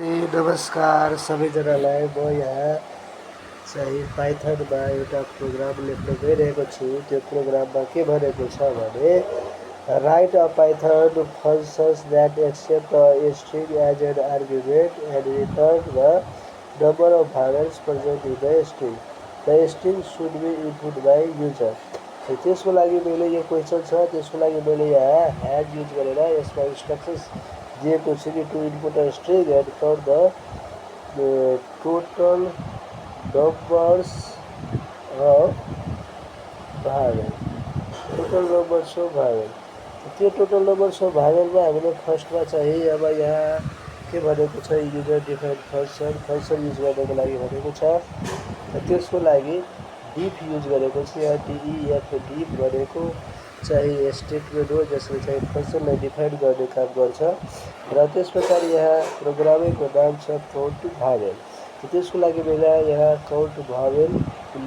नमस्कार सबैजनालाई। म यहाँ चाहिँ पाइथनमा एउटा प्रोग्राम लेख्न गइरहेको छु। त्यो प्रोग्राममा के भनेको छ भने write a Python functions that accept a string as an argument and return the number of values present in the string. The string should be input by user. त्यसको लागि मैले यो क्वेसन छ, त्यसको लागि मैले यहाँ ह्याज युज गरेर यसमा इन्स्ट्रक्सन्स दिएको छु कि to input a string and count the total numbers of values. Total numbers of values, त्यो टोटल नम्बर्स अफ भ्यालुजमा हामीले फर्स्टमा चाहिँ अब यहाँ के भनेको छ, युजर डिफाइन्ड फंक्सन युज गर्नको लागि भनेको छ। त्यसको लागि डिफ युज गरेको छ। यहाँ डिइएफ डिफ भनेको चाहिँ स्टेटमेन्ट हो जसले चाहिँ फंक्सनलाई डिफाइन गर्ने काम गर्छ। र त्यस पछाडि यहाँ प्रोग्रामिङको नाम छ काउन्ट भ्यावेल। त्यसको लागि मैले यहाँ काउन्ट भ्यावेल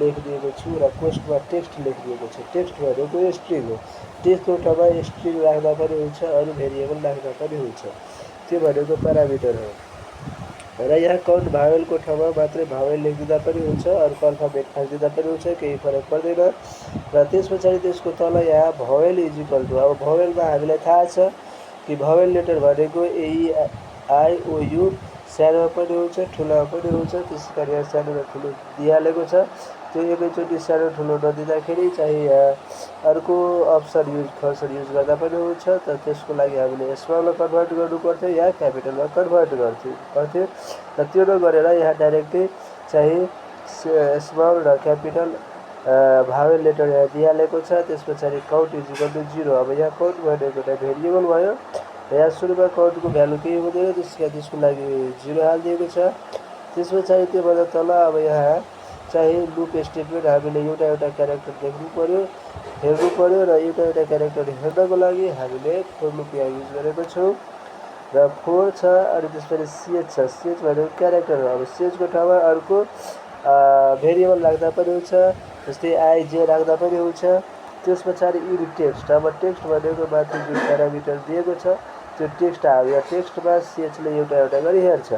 लेखिदिएको छु र पोस्टमा टेक्स्ट लेखिदिएको छु। टेक्स्ट भनेको स्ट्रिङ हो। टेक्स्टको ठाउँमा स्ट्रिङ राख्दा पनि हुन्छ, अरू भेरिएबल राख्दा पनि हुन्छ। त्यो भनेको प्यारामिटर हो। र यहाँ काउन्ट भ्यावेलको ठाउँमा मात्रै भ्यावेल लेखिदिँदा पनि हुन्छ, अर्को अल्फाबेट राखिदिँदा पनि हुन्छ, केही फरक पर्दैन। र त्यस पछाडि त्यसको तल यहाँ भवेल इज इक्वल टु, अब भवेलमा हामीलाई थाहा छ कि भवेल लेटर भनेको AEIOU सानोमा पनि हुन्छ, ठुलोमा पनि हुन्छ। त्यसै कारण यहाँ सानो र ठुलो दिइहालेको छ। त्यो एकैचोटि सानो ठुलो नदिँदाखेरि चाहिँ यहाँ अर्को अप्सन फंक्सन युज गर्दा पनि हुन्छ। त त्यसको लागि हामीले स्मलमा कन्भर्ट गर्नु पर्थ्यो या क्यापिटलमा कन्भर्ट गर्थ्यो। र त्यो नगरेर यहाँ डाइरेक्टली चाहिँ स्मल र क्यापिटल भ्यावेल लेटर यहाँ दिइहालेको छ। त्यस पछाडि काउन्ट इज इक्वल टु 0। अब यहाँ काउन्ट भनेको एउटा भेरिएबल भयो। यहाँ सुरुमा काउन्टको भ्यालु केही हुँदैन, त्यसको लागि 0 हालिदिएको छ। त्यस पछाडि त्योभन्दा तल अब यहाँ चाहिँ लुप स्टेटमेन्ट हामीले एउटा क्यारेक्टर देख्नु पर्यो, हेर्नु पर्यो। र एउटा क्यारेक्टर हेर्नको लागि हामीले फोर लुप यहाँ युज गरेको छौँ। र 4 छ। अनि त्यसपछि सिएच छ। सिएच भनेको क्यारेक्टर हो। अब सिएचको ठाउँमा अर्को भेरिएबल राख्दा पनि हुन्छ, जस्तै आइजे राख्दा पनि हुन्छ। त्यस पछाडि इन टेक्स्ट, अब टेक्स्ट भनेको माथि जुन प्यारामिटर दिएको छ त्यो टेक्स्ट हाल्यो। टेक्स्टमा सिएचले एउटा गरी हेर्छ।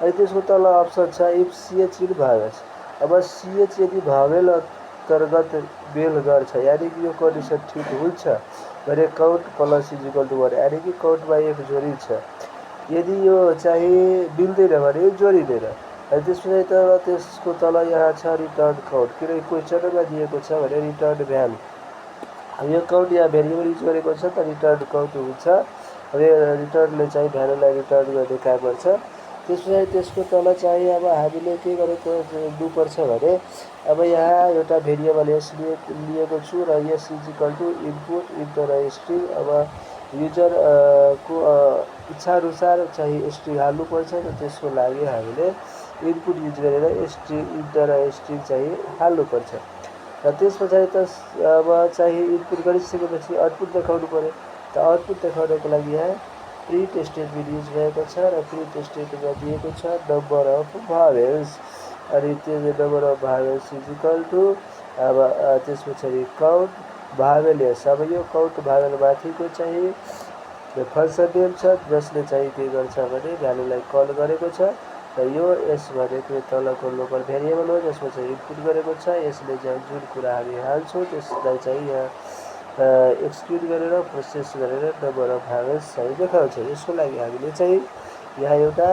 अनि त्यसको तल अप्सन छ इफ सिएच इन भ्यावेल्स। अब सिएच यदि भ्यावेल अन्तर्गत मेल गर्छ, यानि कि यो कन्डिसन ठिक हुन्छ भने count plus is equal to 1, यानि कि काउन्टमा 1 जोडिन्छ। यदि यो चाहिँ मिल्दैन भने यो जोडिँदैन। अनि त्यसपछि त्यसको तल यहाँ छ रिटर्न काउन्ट, किनकि क्वेसनमा दिएको छ भने रिटर्न भ्यालु। अब यो काउन्ट यहाँ भेरिएबल युज गरेको छ त रिटर्न काउन्ट हुन्छ। अब रिटर्नले चाहिँ भ्यालुलाई रिटर्न गर्ने काम गर्छ। त्यस पछाडि त्यसको तल चाहिँ अब हामीले के गरेको पर्छ भने अब यहाँ एउटा भेरिएबल यस लिएको छु र S is equal to input enter string. अब युजरको इच्छाअनुसार चाहिँ स्ट्रिङ हाल्नुपर्छ। र त्यसको लागि हामीले इनपुट युज गरेर स्ट्रिङ इन्टर स्ट्रिङ चाहिँ हाल्नुपर्छ। र त्यस पछाडि त अब चाहिँ इनपुट गरिसकेपछि आउटपुट देखाउनु पर्यो। त आउटपुट देखाउनको लागि यहाँ प्रिन्ट स्टेटमेन्ट युज भएको छ। र प्रिन्ट स्टेटमेन्टमा दिएको छ नम्बर अफ भ्यावेल्स। अनि त्यो number of vowels is equal to अब त्यस पछाडि काउन्ट भ्यावेल यस। अब यो काउन्ट भ्यावेल माथिको चाहिँ फंक्सन नेम छ जसले चाहिँ के गर्छ भने भ्यालुलाई कल गरेको छ। र यो एस भनेको तलको लोकल भेरिएबल हो जसमा चाहिँ इनपुट गरेको छ। यसले चाहिँ जुन कुरा हामी हाल्छौँ त्यसलाई चाहिँ यहाँ एक्सिक्युट गरेर प्रोसेस गरेर नम्बर अफ भ्यावेल्स चाहिँ देखाउँछ। यसको लागि हामीले चाहिँ यहाँ एउटा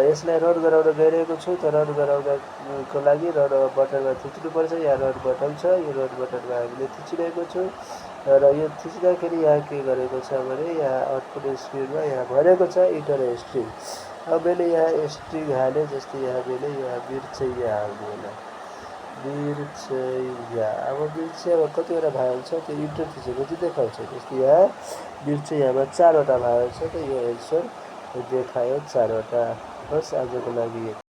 यसलाई रन गराउन गइरहेको छु। त रन गराउनको लागि रन बटनमा थिच्नुपर्छ। यहाँ रन बटन छ, यो रन बटनमा हामीले थिचिरहेको छौँ। र यो थिच्दाखेरि यहाँ के गरेको छ भने यहाँ आउटपुट स्क्रिनमा यहाँ भनेको छ इन्टर स्ट्रिङ। अब मैले यहाँ स्ट्रिङ हालेँ, जस्तै यहाँ मैले यहाँ बिर्चैया हाल्नु होला, बिर्चैया। अब बिर्चैयामा कतिवटा भ्यावेल छ त्यो इन्टर थिचेपछि देखाउँछ। जस्तै यहाँ बिर्चैयामा 4 वटा भ्यावेल छ, त यो एन्सर देखायो 4 वटा। बस आजको लागि